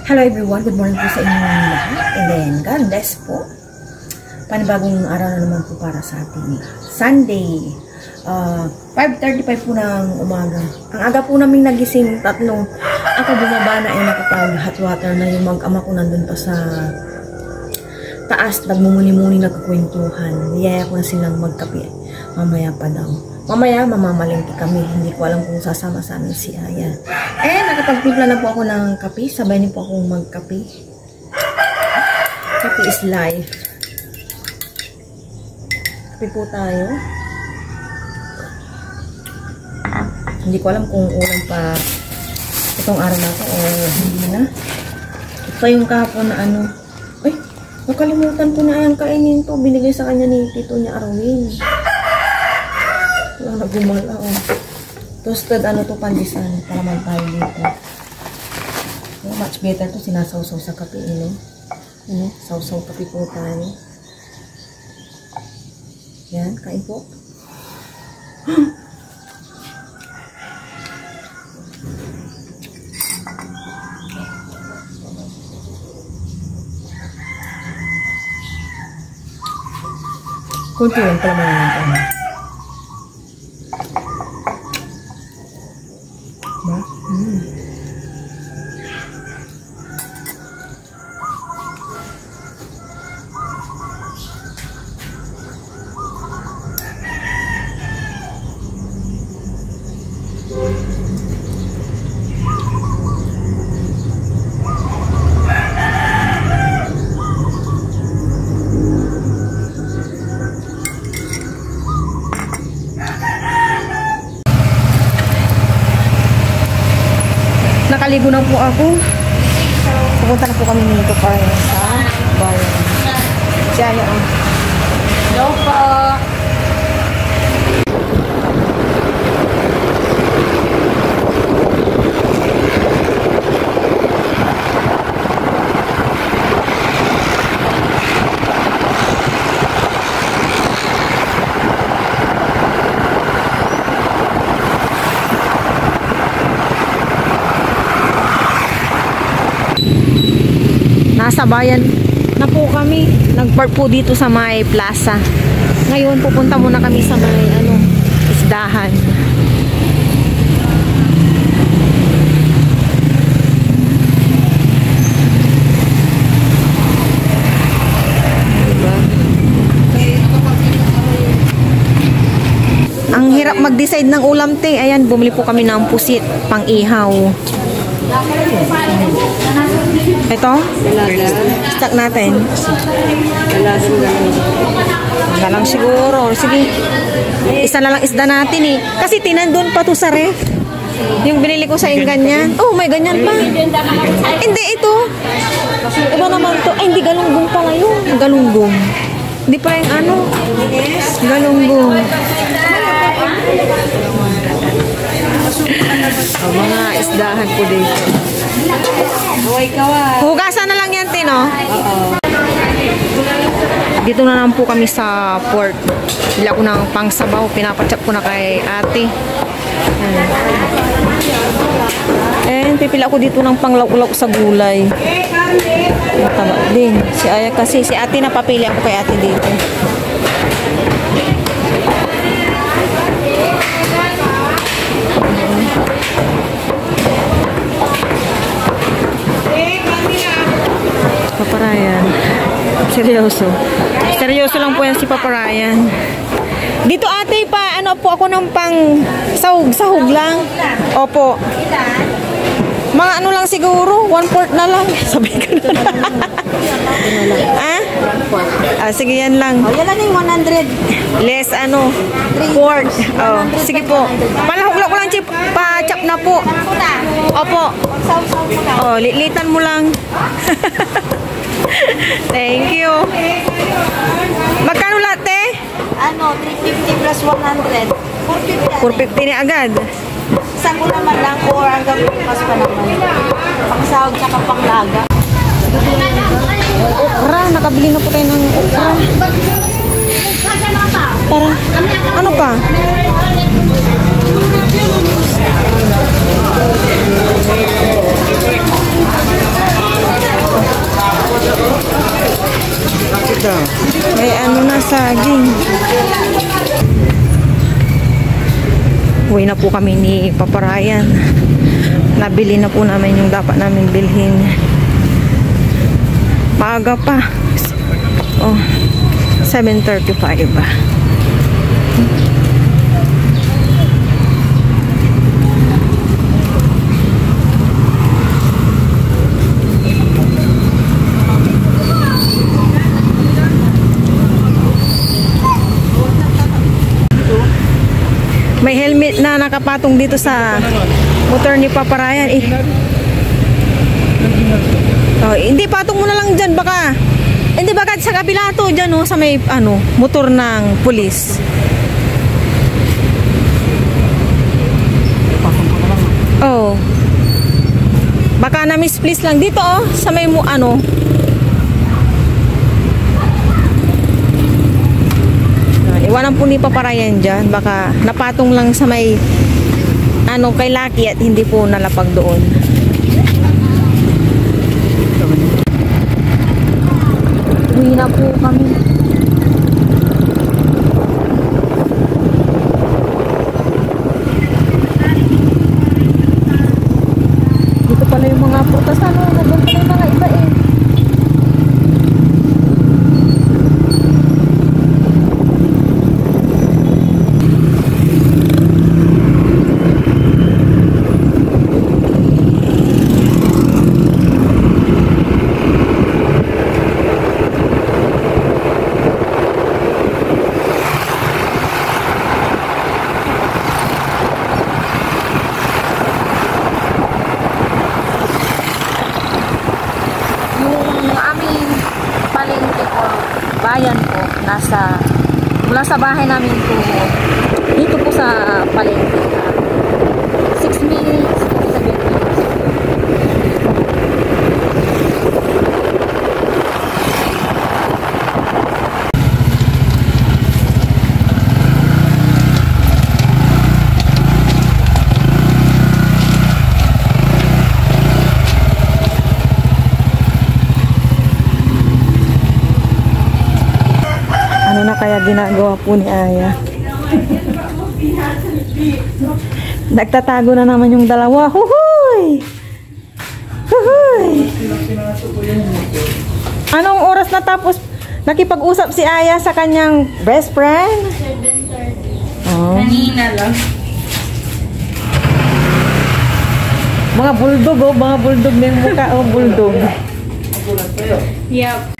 Hello everyone, good morning po sa inyong lahat. And then, God bless po. Panibagong araw na naman po para sa ating Sunday. 5:35 po ng umaga. Ang aga po namin nagising, tatlong. Ako bumaba na ay nakapag-hot water na yung mag-ama ko nandun pa sa taas. Nagmumuni-muni nagkukwentuhan. Niyaya ko na silang magkape. Mamaya pa daw. Mamaya, mamamalingki kami. Hindi ko alam kung sasama sa amin si Aya. Nakapagtimpla na po ako ng kape. Sabay niyo po akong magkape. Kape is life. Kape po tayo. Hindi ko alam kung ulam pa itong araw na to o hindi na. Ito yung kahapon na ano. Ay, nakalimutan ko na ayang kainin to. Binigay sa kanya ni tito niya Arwin. Walang nagumala, oh. Toasted, ano to, pandisan. Para man tayo dito. So, much better to, sinasawsaw sa kape, sausaw kape po tayo. Yan, kain po. Kunti lang pala mga natin. Nakaligo na po ako. Pupunta na po kami nito para sa bayan. Siya yan. Hello po. Nasa bayan na po kami. Nag-park po dito sa may plaza. Ngayon pupunta muna kami sa may isdahan. Diba? Ang hirap mag-decide ng ulam, te. Ayan, bumili po kami ng pusit pang ihaw. Ito? Stock natin. Galang siguro. Sige. Isa na lang isda natin eh. Kasi tinandun pa to sa ref. Yung binili ko sa ganyan. Oh, may ganyan pa. Hindi, ito. Iba naman to. Ay, hindi galunggong pala yun. Galunggong. Hindi pa yung galunggong. Mga isdahan po dito. Hugasan na lang yan, Tino. Dito na lang po kami sa port. Bila ko ng pangsabaw. Pinapachap ko na kay ate. Pipila ko dito ng panglaw-law sa gulay. Mataba din. Si Aya kasi. Si ate napapili ako kay ate dito. Paparayan. Seryoso. Seryoso lang po yan si Paparayan. Dito ate pa, po ako ng pang sahog lang. Opo. Mga lang siguro, 1/4 na lang. Sabi ko na. Sige yan lang. Yan lang yung 100. Less 4. Oh, sige po. Palahog ko lang chip, pa-chop na po. Opo. Oh, litan mo lang. Thank you. Magkano latte? 350 plus 100. 450 ni agad. Isang ko naman lang or hanggang bukas pa naman. Pangsahog tsaka panglaga. Okra, nakabili na po tayo ng okra. Para, ano pa? May ano na saging. Uwi na po kami ni Papa Ryan. Nabili na po namin yung dapat namin bilhin. Maaga pa. Oh, 7:35 ba? May helmet na nakapatong dito sa motor ni Papa Ryan. Oh, hindi, patong mo na lang dyan baka. Hindi, baka sa kabila to dyan, oh, sa may ano, motor ng pulis. Oh. Baka na misplace lang dito, oh, sa may ano. Iwanan po ni Papa Ryan dyan. Baka napatong lang sa may ano kay Lucky at hindi po nalapag doon. Uwi na po kami. Dito pala yung mga prutas. Ano? Nandun pala yung mga iba eh. Bayan po, mula sa bahay namin po dito po sa palengke, 6 minutes, 7 minutes. Ano na kaya ginagawa po ni Aya? Nagtatago na naman yung dalawa. Huhuy! Huhuy! Anong oras na tapos nakipag-usap si Aya sa kanyang best friend? 7:30. Oh. Kanina lang. Mga bulldog, oh. Mga bulldog na yung mukha, oh. Bulldog. Yep.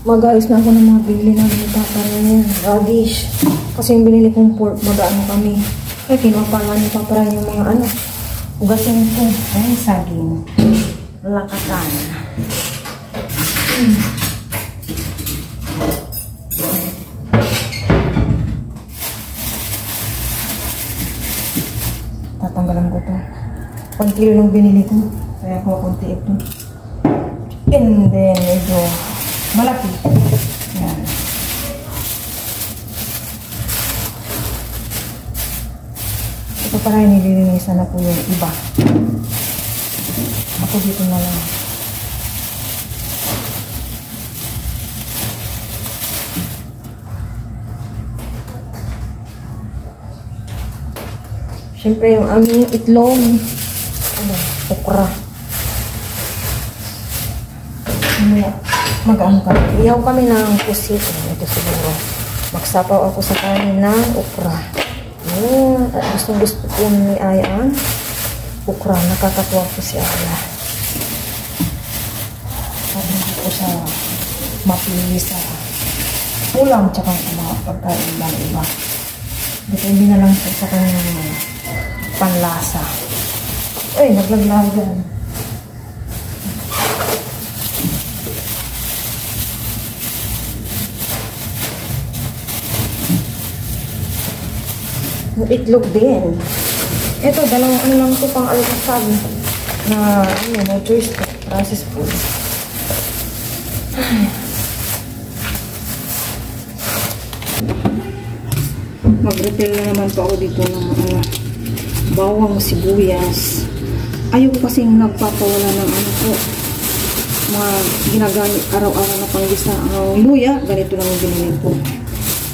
Mag-ayos na ako ng mga bili namin ni Papa Ryan. Radish. Kasi yung binili kong pork, mag-ano kami. Ay, kinuha pa nga ni Papa Ryan yung mga ano. Ugasin ko. Ay, saging. Lakatan. Tatanggalan ko to. 1 kilo lang binili ko. Kaya ko konti ito. And then, medyo malaki. Yan. Ito para nililinisan na po yung iba. Ako dito na lang. Siyempre yung aming itlog. Ano? Okra. Mag-ano kami. Ihaw kami ng pusit. Ito siguro. Magsapaw ako sa kanin ng okra. At gusto po ni Aya ang okra. Nakakatuwa po si Aya. At hindi po siya mapili sa ulam tsaka sa mga pagkain ng iba. Depende na lang po sa kanyang panlasa. Ay, naglaglagan. Itlog din. Ito, dalawang ano lang ito pang alukasag na ano, no choice po. Processed food. Mag-refill na naman po ako dito ng bawang sibuyas. Ayoko kasing nagpapawala ng ano po. mga ginagamit araw-araw na panggisa. Ang luya, ganito lang yung binili ko.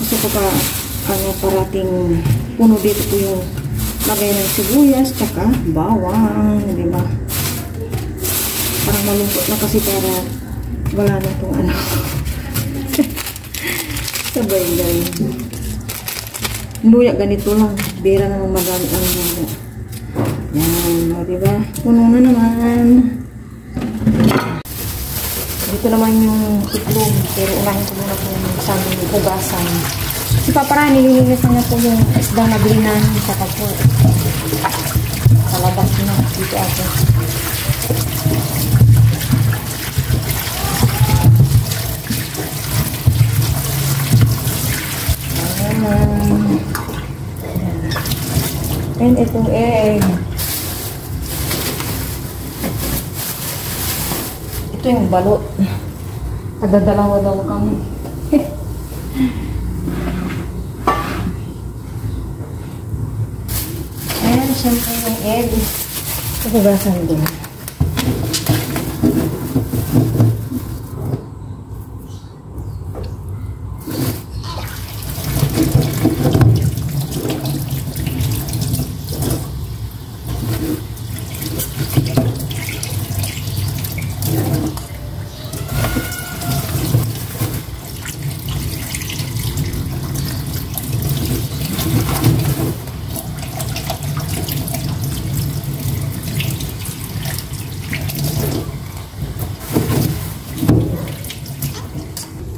Gusto ko pa, parating puno dito po yung lagay ng sibuyas, tsaka bawang, di ba? Parang malungkot na kasi para wala na itong sabay-gay. Luya, ganito lang. Bira naman magamit ang luya. Yan, o, diba? Puno na naman. Dito naman yung itlog. Pero unahin ko muna po yung isang hugasan. Si Papa nililinis na po yung isda na bilinan sa po. Kalabas na. Dito ako. And itong egg. Ito yung balot. Kadadalawa daw kami. And syempre yung egg. Hugasan din.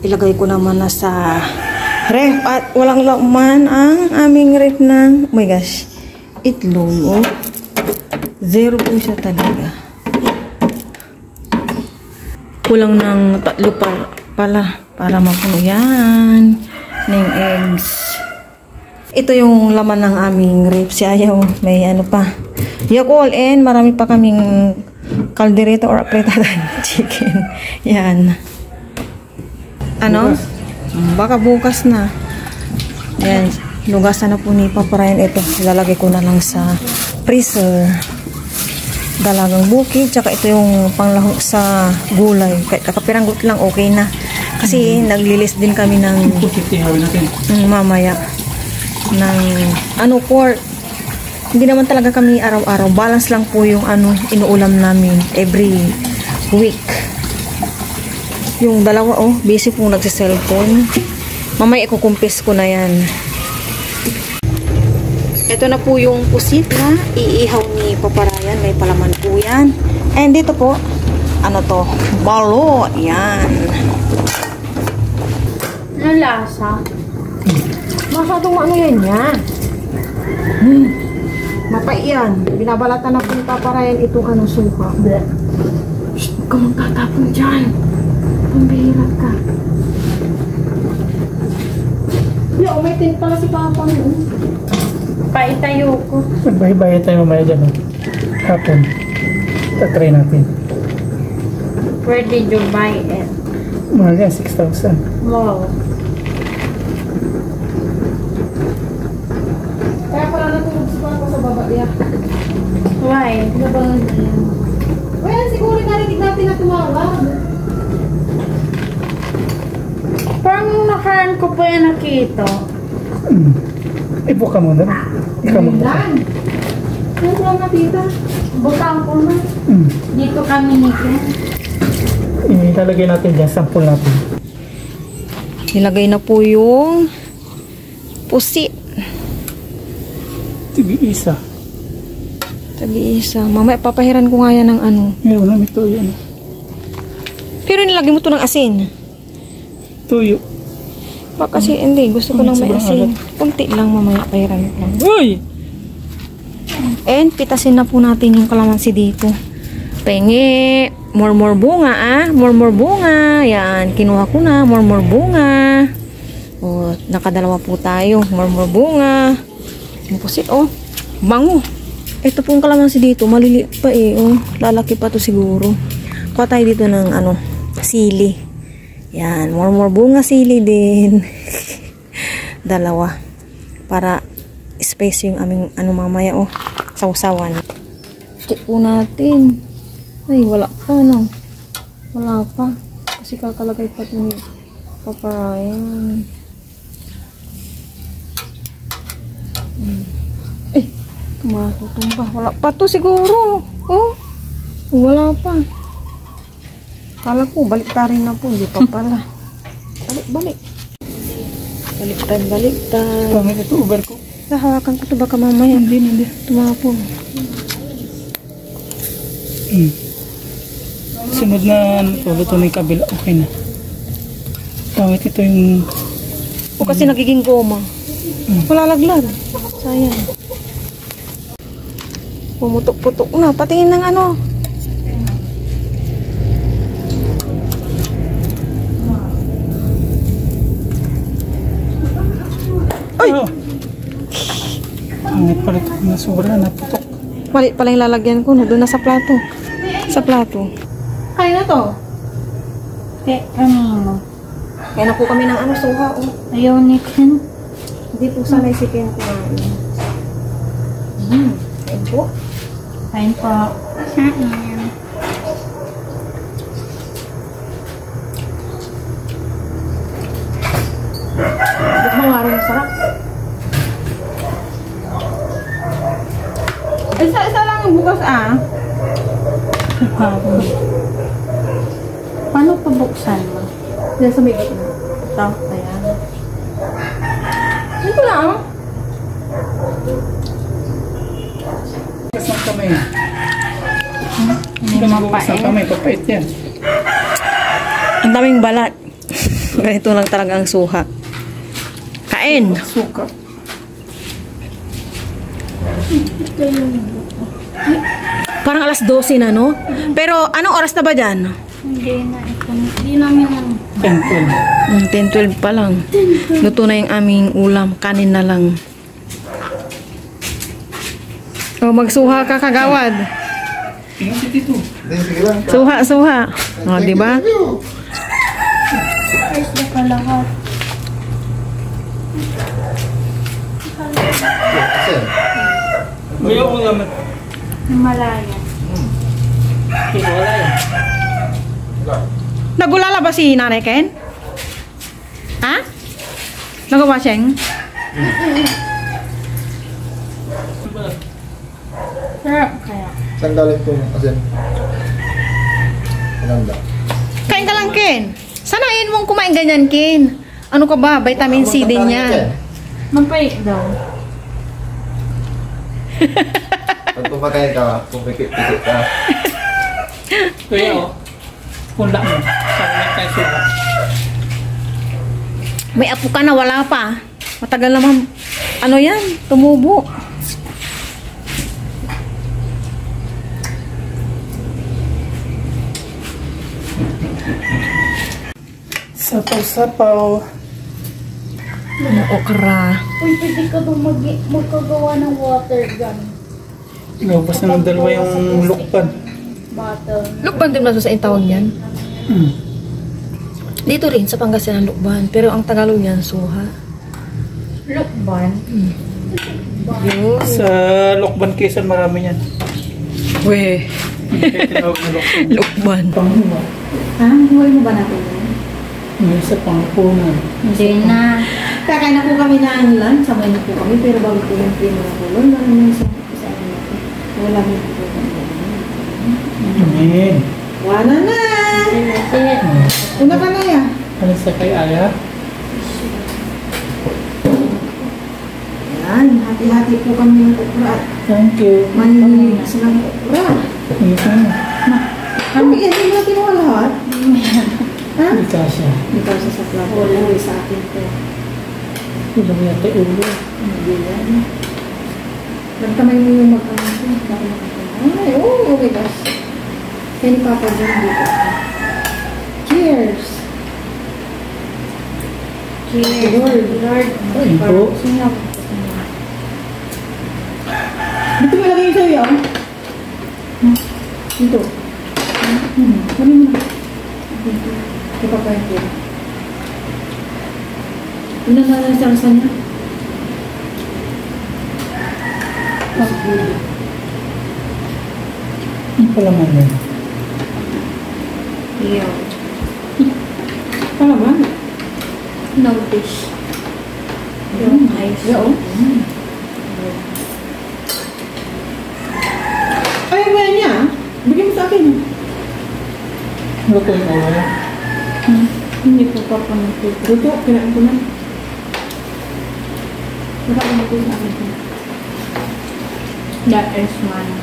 Ilagay ko naman na sa ref at walang laman ang aming ref ng, oh my gosh, itlog. Oh. Zero po siya talaga. Kulang ng 3 pala para mapuno yan ng eggs. Ito yung laman ng aming ref. Si Ayaw, may ano pa. Yakol, and marami pa kaming caldereta or apretada chicken. Yan. Ano? Baka bukas na. Yan. Lugasan na po ni Papa Ryan ito. Ilalagay ko na lang sa freezer. Dalagang bukid. Tsaka ito yung panglahok sa gulay. Kahit kakapiranggot lang, okay na. Kasi naglilis din kami ng mamaya. Ng pork. Hindi naman talaga kami araw-araw. Balance lang po yung inuulam namin every week. Yung dalawa, busy pong nagsiselfone. Mamaya ikukumpis ko na yan. Ito na po yung pusit na iihaw ni Papa Ryan. May palaman po yan. And dito po, balo. Yan. Ano lasa? Masyadong yan. Mapait yan. Binabalatan na po ni Papa Ryan itong suka. Shh, huwag ka magtatapon dyan. Pambihirat ka. May tin pala si Papa mo. Paitayo ko. Magbahay-bahay tayo mamaya dyan. Hapon. Tatry natin. Where did you buy it? Mahal yan, 6,000. Wow. Kaya pala natulog si Papa sa baba niya. Why? Nabangan na yan. Well, siguro narinig natin na tumawag. Parang nakaraan ko pa yan nakita. Ibuka mo na. Ikaw mo buka. Ano ko lang nakita? Butang ko na. Dito kami nito. Ilalagay natin dyan, sample natin. Nilagay na po yung pusi. Tibi-isa. Tabi-isa. Mamaya papahiran ko nga yan ng Ngayon namin ito yan. Pero nilagay mo to ng asin. Tuyo. Baka kasi hindi. Gusto ko lang may asin. Kunti lang mamaya pahiran ko lang. Uy! And pitasin na po natin yung kalamansi dito. Penge. More bunga More bunga. Yan. Kinuha ko na. More bunga. O, nakadalawa po tayo. More bunga. Yung pusit. Bango. Ito pong kalamansi dito. Maliliit pa lalaki pa to siguro. Kuha tayo dito ng sili. Yan, more bunga sili din. Dalawa. Para space yung aming mamaya sausawan. Check po natin. Ay, wala pa Wala pa. Kasi kakalagay pa ito ni papayan. Eh, tumatutumba. Wala pa to siguro. Oh, wala pa. Kala ko, baliktarin na po. Hindi pa pala. Balik. Baliktad. Pangit ito, uber ko. Hawakan ko ito baka mamaya. Hindi. Tumapon. Sunod na luto na yung kabila, okay na. Pangit ito yung... O kasi nagiging goma. Wala laglag. Sayang. Pumutok-putok na. Patingin ng ano. Ay! Pangit pala ito na sobra, naputok. Mali pala yung lalagyan ko. No? Doon na sa plato. Sa plato. Kaya na to. Kanino? Kaya na po kami ng ano, suha. Oh. Ayaw ni Ken. Hindi po sanay si Ken kumain. Ayun po. Kain po. Kain. Ba't mo nga rin masarap? Isa lang ang bukas Paano pabuksan mo? Diyan sa may gitna. Ito, ayan. Ito lang. Bukas ng kamay. Hindi Bukas ng kamay, papait yan. Ang daming balat. Ganito lang talaga ang suha. Kain! Suka. Parang alas 12 na, no? Pero anong oras na ba dyan? Hindi na ito. Hindi namin ano. Temple. 10-12 pa lang. Luto na yung aming ulam. Kanin na lang. O, magsuha ka kagawad. Tingnan si Tito. Suha. O, diba? Ayos na ka lahat. Kuya, ulam. Malaya. Tito, wala yan. Nagulala ba si Nanay Ken? Ha? Nagawasheng? Sarap kaya. Saan galing po asin? Ananda. Kain ka lang, Ken. Sanayin mong kumain ganyan, Ken. Ano ka ba? Vitamin C din yan. Mapait daw. Pag pumakain ka, pumikit-pikit ka. Kuya, oh. Kula mo. Saan tayo suka? May apo ka na, wala pa. Matagal naman, ano yan, tumubo. Sapaw-sapaw. Ano, okra. Uy, pwede ka ba magkagawa ng water gun? Naubos na ng dalawa yung lukpan. Bottle. Lukban din ba sa tawag yan? Dito rin, sa Pangasinan, lukban. Pero ang Tagalog yan, suha. Lukban? Yun. Sa Lokban, Quezon, marami yan. Weh. Kaya tinawag na Lokban. Lukban. Panghuwa. Ha? Huwag mo ba natin yun? May isa pangpunan. Hindi na. Kakain na po kami ng lunch. Sabay na po kami. Pero bago po yung primo na po. Wala naman sa wala mo po kami. Amen. Wala na! Una ka na yan. Ano sa kay Aya? Yan. Hati-hati po kami ng okra. Thank you. Manilinig sila ng okra. Ano ka na? Kami yan. Hindi na kinuha lahat. Ha? Hindi ka siya. Hindi ka sa plato. Wala sa akin po. Ulam yata ulo. Hindi yan. Nagkamay mo yung mag-ano. Ay, oh my gosh. Kaya ni Papa John dito. Cheers! Cheers! Lord! Ayun po. Sinap. Dito mo lagay yung sayo. Dito. Kami mo na. Dito. Kaya Papa John. Ano na lang sa rasa niya? Ang palaman yun. Yun. Palaman. No dish. Yung ice. Oo. Ay, wala niya. Bigyan mo sa akin. Luto yung wala. Hindi ko pa panagpito. Luto, kinain ko na. Marami ko sa akin. That is mine.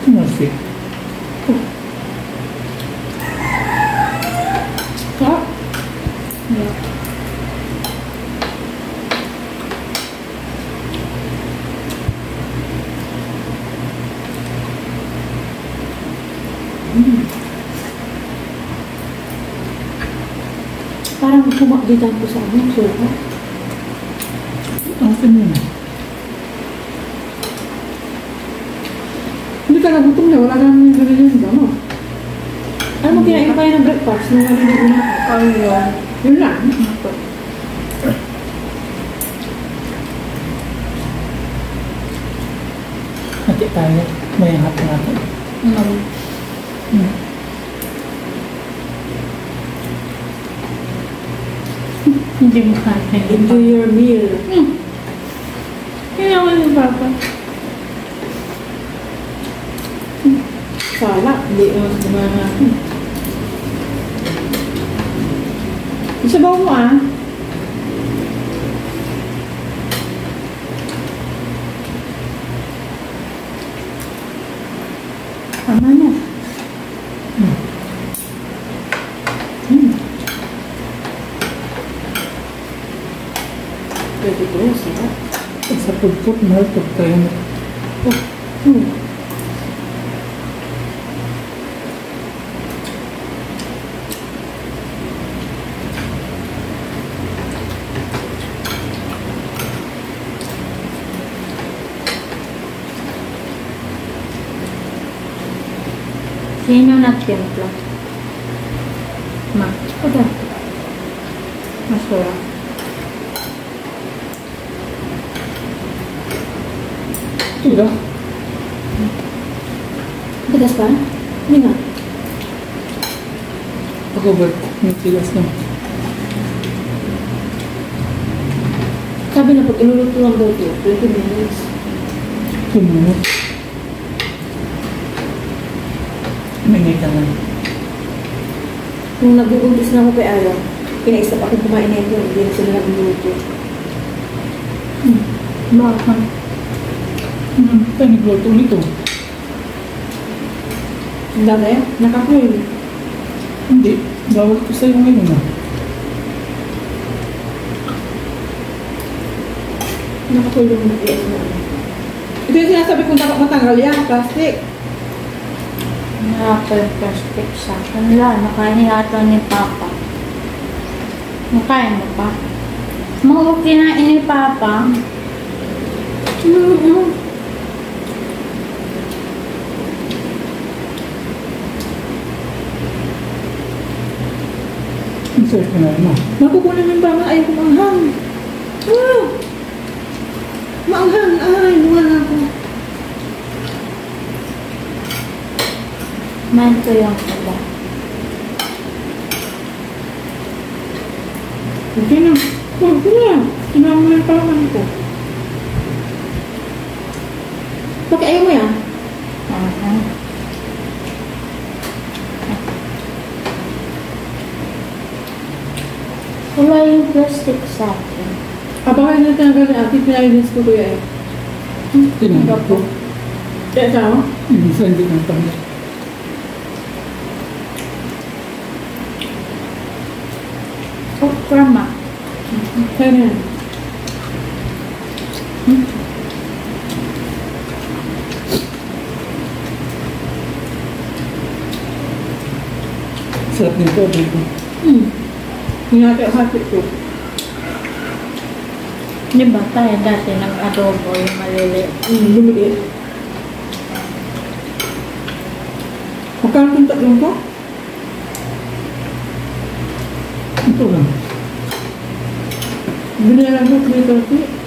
Nasi. Ah, Yeah. Parang kumakditan ko sa ano, suka. ang yun. Hindi ka nagutom na, wala kang ganyan ba mo? Ano mo kinain kayo ng breakfast nung naliligo na ako? Ayun. Yun lang. Hati tayo. May hati natin. Hindi mo kaya. Enjoy your meal. Kaya ko yung papa. Sala. Hindi naman gumana. Isabaw mo ah. Tama na. Pwede ko yun, sarap. Sa pagput, mahal pagtayo mo. Sino nagtimpla? Ma. Ito. Masura. Ito. Tigas pa? Hindi nga. Ako ba? Yung tigas na. Sabi na pag iluluto lang daw ito, 20 minutes. Tumunod. Minita na. Nung nag-ubuntis na ako kay Aaron, pinaisap ako kumain na ito, hindi na sila nagluluto. Bakit? Tayo nagluto nito. Ang dami, nakakuloy. Hindi. Bawal ko sa'yo ngayon ah. Nakakuloy yung mag-iis na. Ito yung sinasabi kong dapat matanggal yan. Plastic. Nakapag-plastic sa akin. Wala, nakain yata ni Papa. Nakain mo pa? Mga kinain ni Papa. Ang sarap ka na naman. Makukunin mo yung bama. Ayaw ko maanghang. Ah! Maanghang. Ay, bunga na ako. Man ko yung iba. Okay na. Huwag ko na. Tinawag mo na yung palaman ko. Bakit ayaw mo yan? Wala yung plastic sa akin. Abangan natin ang gano'n ating pinalinis ko kuya eh. Tinanggap ko. Kaya tama? Minsan hindi ng tanggap. Oh, grandma. Kaya na yan. Sarap nito dito. Hinati-hati ko. Di ba tayo dati nag-adobo yung maliliit? Lumiit. Magkano itong tatlong ko? Ito lang. Binayaran ko 330.